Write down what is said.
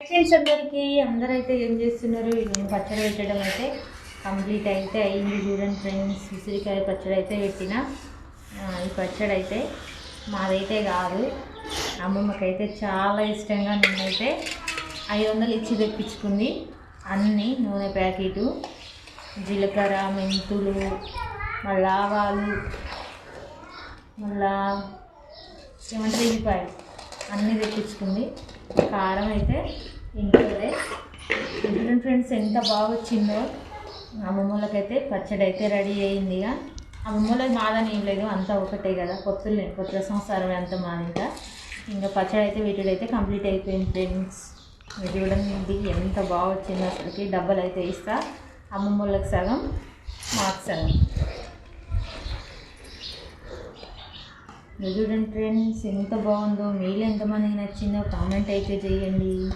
Friends అందరైతే ఏం చేస్తున్నారు? నేను పచ్చడి పెట్టడం అయితే కంప్లీట్ అయితే అయింది. చూడండి ఫ్రెండ్స్, ఉసిరికాయ పచ్చడి అయితే పెట్టిన. ఈ పచ్చడి అయితే మాదైతే కాదు, అమ్మమ్మకైతే చాలా ఇష్టంగా నేనైతే 500 ఇచ్చి తెప్పించుకుంది. అన్నీ నూనె ప్యాకెటు, జీలకర్ర, మెంతులు, మళ్ళీ ఆవాలు, మళ్ళా ఏమంటారు ఎల్లిపాయలు అన్నీ తెప్పించుకుంది. కారం అయితే ఇంట్లోదే. చూడండి ఫ్రెండ్స్ ఎంత బాగా వచ్చిందో. అమ్మమ్మలకైతే పచ్చడి అయితే రెడీ అయింది. ఇక అమ్మమ్మలది మాదని ఏం లేదు, అంతా ఒకటే కదా, కొత్త సంవత్సరం అంతా మాది. ఇంకా పచ్చడి అయితే వీటిడైతే కంప్లీట్ అయిపోయింది ఫ్రెండ్స్. చూడండి ఎంత బాగా వచ్చిందో. అసలుకి డబ్బలు అయితే ఇస్తా, అమ్మమ్మలకి సగం మాకు సగం. చూడండి ఫ్రెండ్స్ ఎంత బాగుందో. మీలో ఎంతమందికి నచ్చిందో కామెంట్ అయితే చేయండి.